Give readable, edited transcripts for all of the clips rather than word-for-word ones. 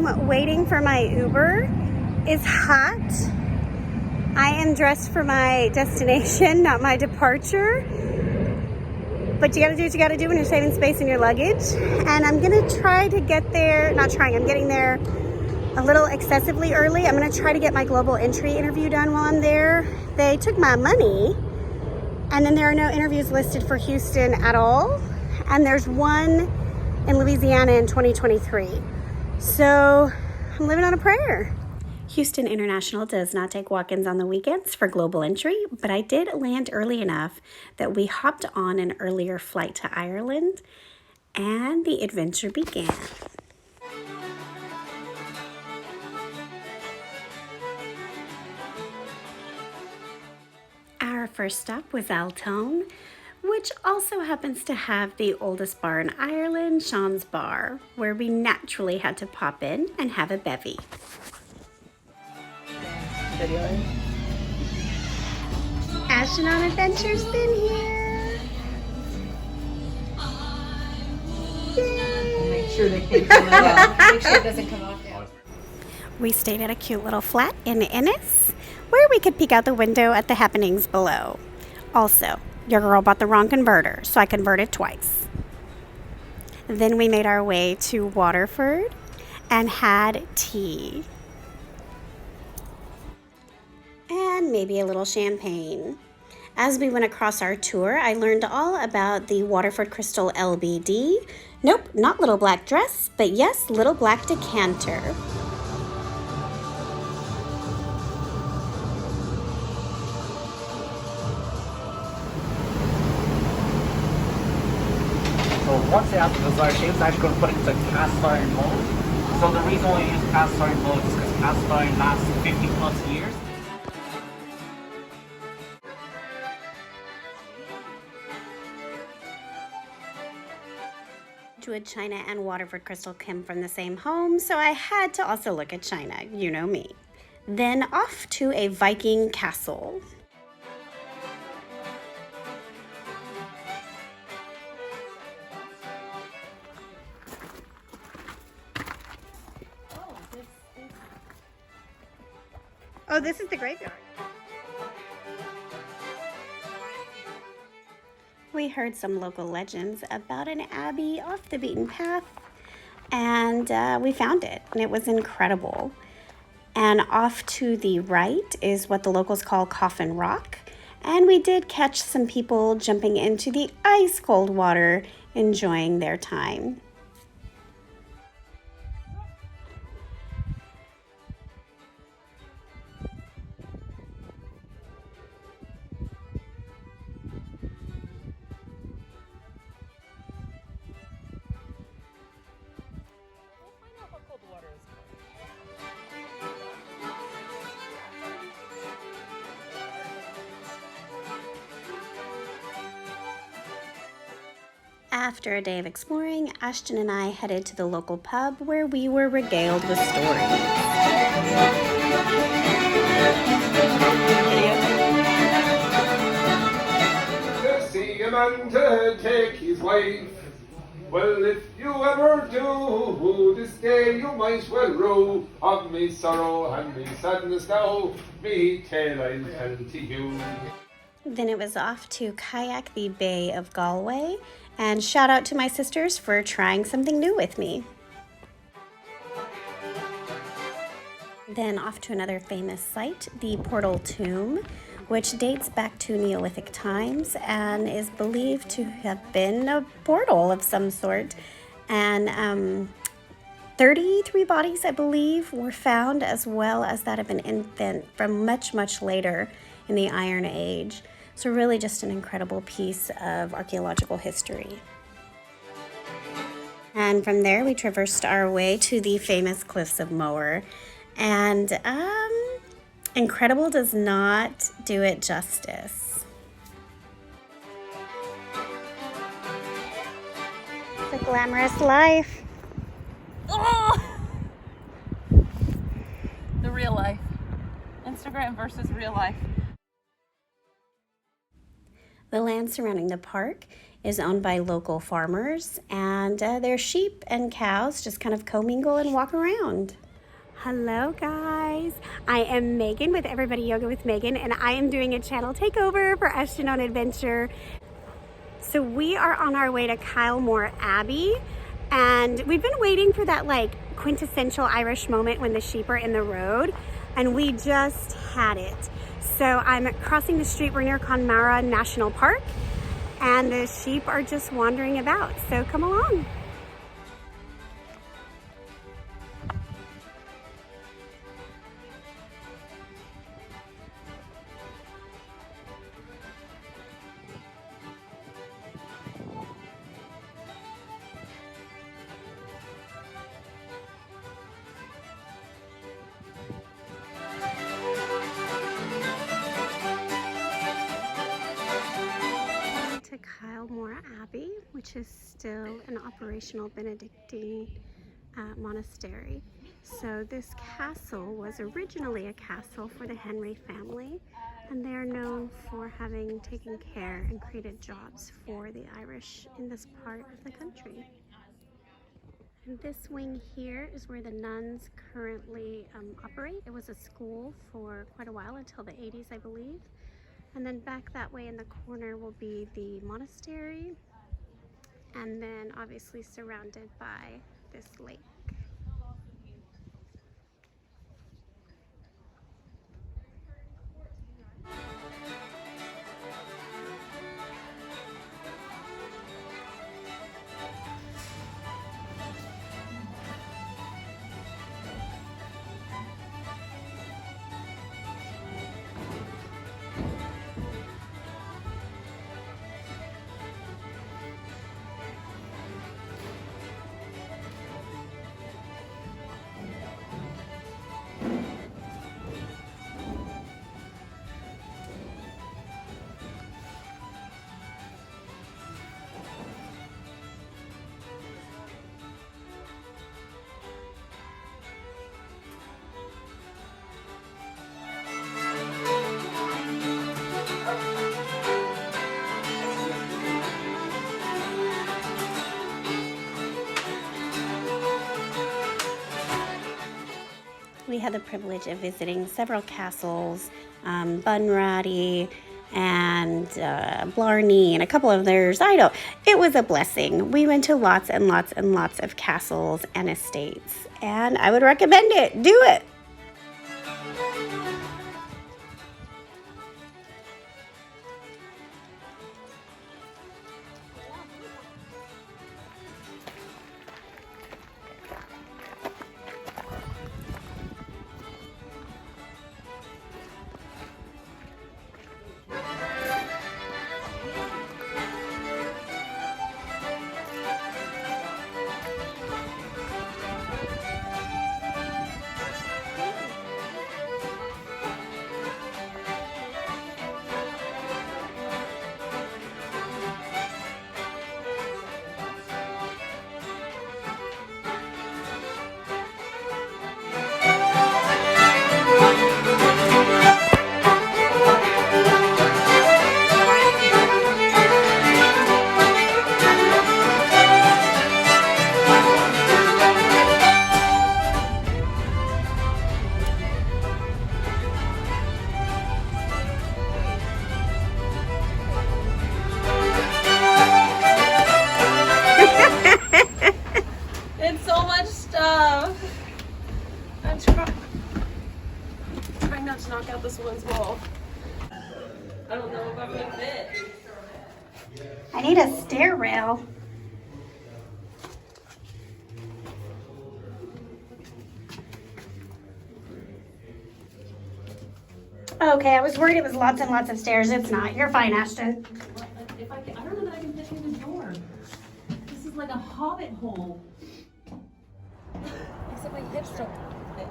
home waiting for my Uber is hot. I am dressed for my destination, not my departure. But you gotta do what you gotta do when you're saving space in your luggage. And I'm gonna try to get there, I'm getting there a little excessively early. I'm gonna try to get my global entry interview done while I'm there. They took my money, and then there are no interviews listed for Houston at all. And there's one in Louisiana in 2023. So I'm living on a prayer. Houston International does not take walk-ins on the weekends for global entry, but I did land early enough that we hopped on an earlier flight to Ireland, and the adventure began. Our first stop was Altone, which also happens to have the oldest bar in Ireland, Sean's Bar, where we naturally had to pop in and have a bevy. Ashton on Adventure's been here. Yay. Make sure they can't come out. Make sure it doesn't come off now. We stayed at a cute little flat in Ennis, where we could peek out the window at the happenings below. Also, your girl bought the wrong converter, so I converted twice. Then we made our way to Waterford and had tea. And maybe a little champagne. As we went across our tour, I learned all about the Waterford Crystal LBD. Nope, not Little Black Dress, but yes, Little Black Decanter. So once they have the desired shape, it's actually going to put it into cast iron mold. So the reason why we use cast iron mold is because cast iron lasts 50 plus years. China and Waterford Crystal came from the same home, so I had to also look at China, you know me. Then off to a Viking castle. Oh, this is the graveyard. We heard some local legends about an abbey off the beaten path, and we found it, and it was incredible. And off to the right is what the locals call Coffin Rock, and we did catch some people jumping into the ice cold water, enjoying their time. After a day of exploring, Ashton and I headed to the local pub where we were regaled with stories. To see a man to take his wife, well, if you ever do, this day you might well rue of me sorrow and me sadness now, me tale I'll tell to you. Then it was off to kayak the Bay of Galway, and shout out to my sisters for trying something new with me. Then off to another famous site, the Portal Tomb, which dates back to Neolithic times and is believed to have been a portal of some sort. And 33 bodies, I believe, were found, as well as that of an infant from much, much later in the Iron Age. So really just an incredible piece of archaeological history. And from there, we traversed our way to the famous cliffs of Moher. And incredible does not do it justice. It's a glamorous life. Oh! The real life. Instagram versus real life. The land surrounding the park is owned by local farmers, and their sheep and cows just kind of commingle and walk around. Hello guys, I am Megan with Everybody Yoga with Megan, and I am doing a channel takeover for Ashton on Adventure. So we are on our way to Kylemore Abbey, and we've been waiting for that like quintessential Irish moment when the sheep are in the road, and we just had it. So I'm crossing the street, we're near Connemara National Park, and the sheep are just wandering about, so come along. Kylemore Abbey, which is still an operational Benedictine monastery. So this castle was originally a castle for the Henry family, and they are known for having taken care and created jobs for the Irish in this part of the country. And this wing here is where the nuns currently operate. It was a school for quite a while, until the 80s, I believe. And then back that way in the corner will be the monastery, and then obviously surrounded by this lake. We had the privilege of visiting several castles, Bunratty and Blarney and a couple of others. It was a blessing. We went to lots and lots and lots of castles and estates, and I would recommend it. Do it. Knock out this one's wall. I don't know if I'm gonna fit. I need a stair rail. Okay, I was worried it was lots and lots of stairs. It's not. You're fine, Ashton. If I don't know that I can fit through the door. This is like a hobbit hole. Except my hips don't fit.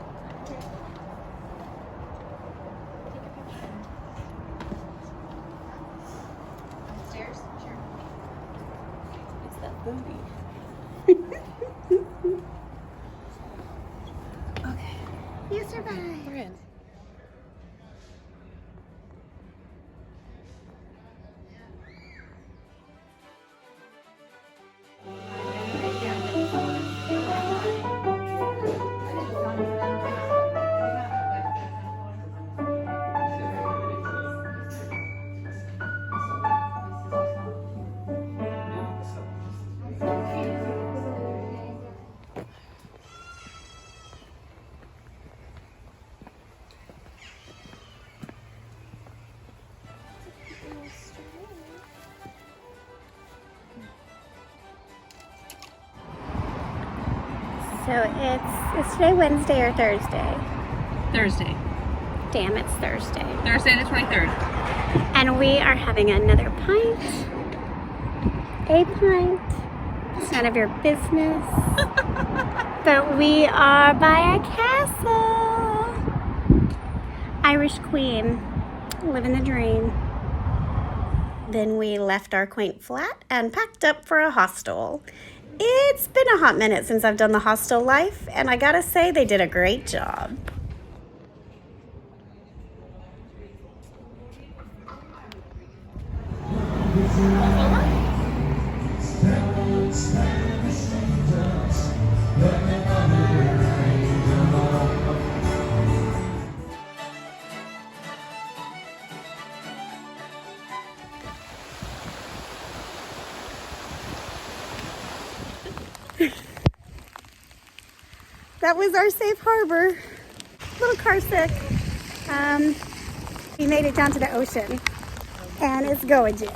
Stairs? Sure. It's that booty. Okay. You survived. We're in. So it's today Wednesday or Thursday? Thursday. Damn, it's Thursday. Thursday the 23rd. And we are having another pint. A pint. It's none of your business. But we are by a castle. Irish Queen. Living the dream. Then we left our quaint flat and packed up for a hostel. It's been a hot minute since I've done the hostel life, and I gotta say they did a great job. That was our safe harbor. A little car sick. We made it down to the ocean, and it's gorgeous.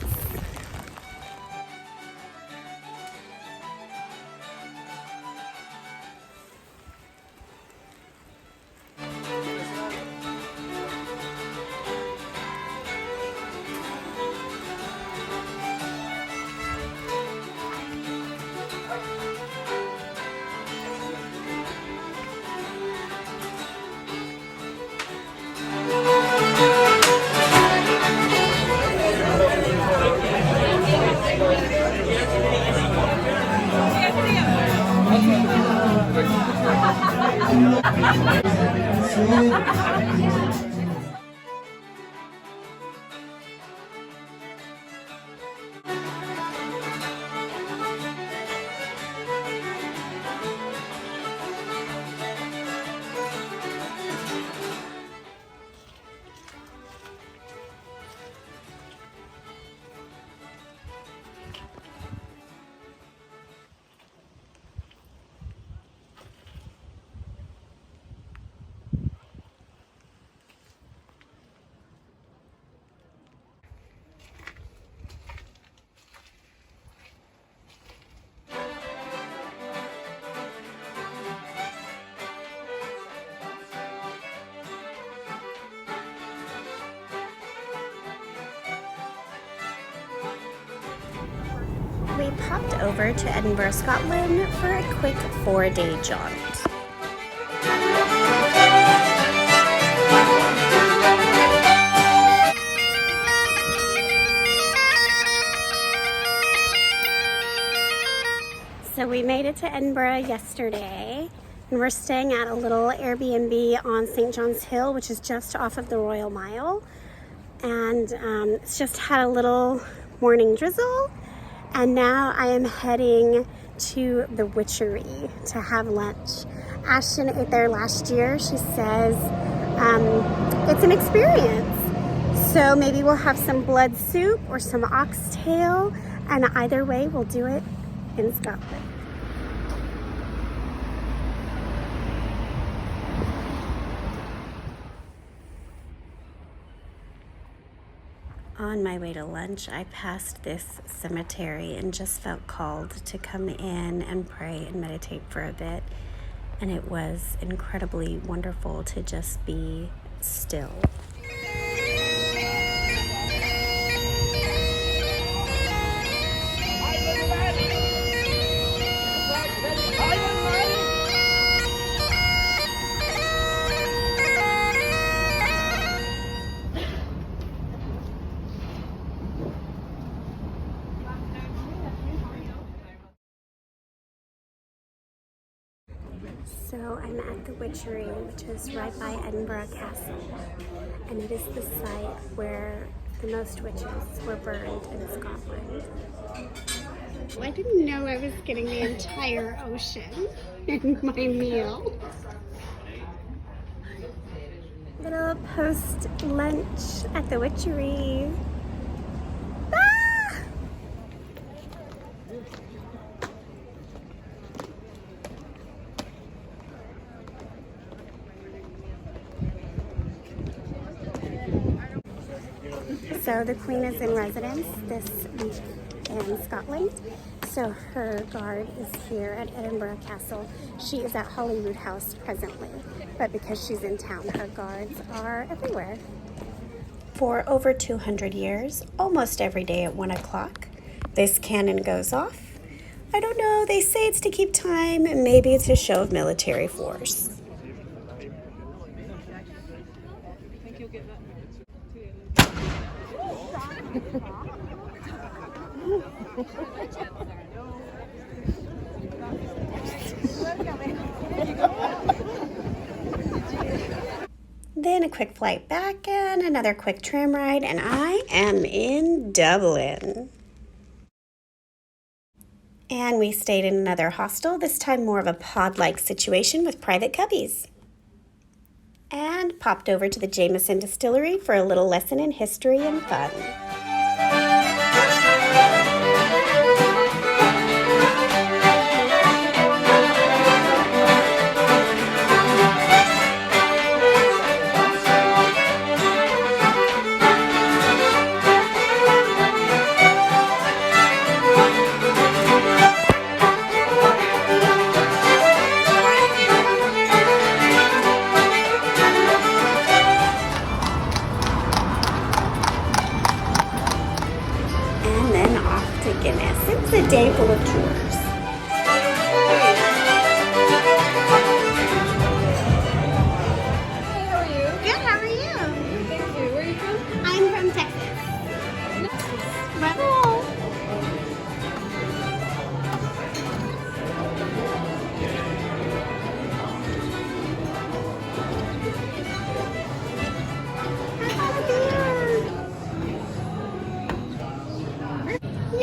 We popped over to Edinburg, Scotland for a quick 4-day jaunt. So we made it to Edinburgh yesterday, and we're staying at a little Airbnb on St. John's Hill, which is just off of the Royal Mile. And it's just had a little morning drizzle. And now I am heading to the Witchery to have lunch. Ashton ate there last year. She says it's an experience. So maybe we'll have some blood soup or some oxtail, and either way we'll do it in Scotland. On my way to lunch, I passed this cemetery and just felt called to come in and pray and meditate for a bit. And it was incredibly wonderful to just be still. So I'm at the Witchery, which is right by Edinburgh Castle, and it is the site where the most witches were burned in Scotland. I didn't know I was getting the entire ocean in my meal. Little post-lunch at the Witchery. So the Queen is in residence this week in Scotland. So her guard is here at Edinburg Castle. She is at Holyrood House presently, but because she's in town, her guards are everywhere. For over 200 years, almost every day at 1 o'clock, this cannon goes off. I don't know, they say it's to keep time, and maybe it's a show of military force. Then a quick flight back and another quick tram ride, and I am in Dublin. And we stayed in another hostel, this time more of a pod-like situation with private cubbies. And popped over to the Jameson Distillery for a little lesson in history and fun. It's a day full of tours. Hey, how are you? Good, how are you? Thank you. Where are you from? I'm from Texas. Rebel.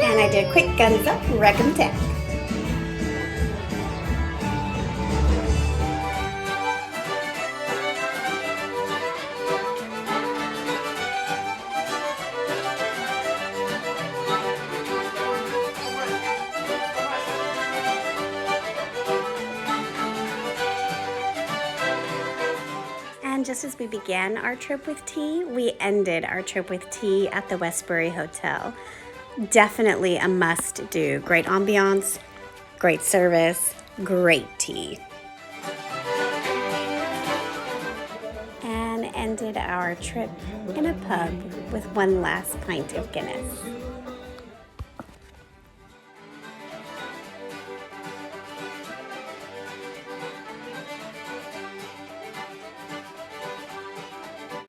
And I did quick guns up, wreck 'em tech. And just as we began our trip with tea, we ended our trip with tea at the Westbury Hotel. Definitely a must-do. Great ambiance, great service, great tea. And ended our trip in a pub with one last pint of Guinness.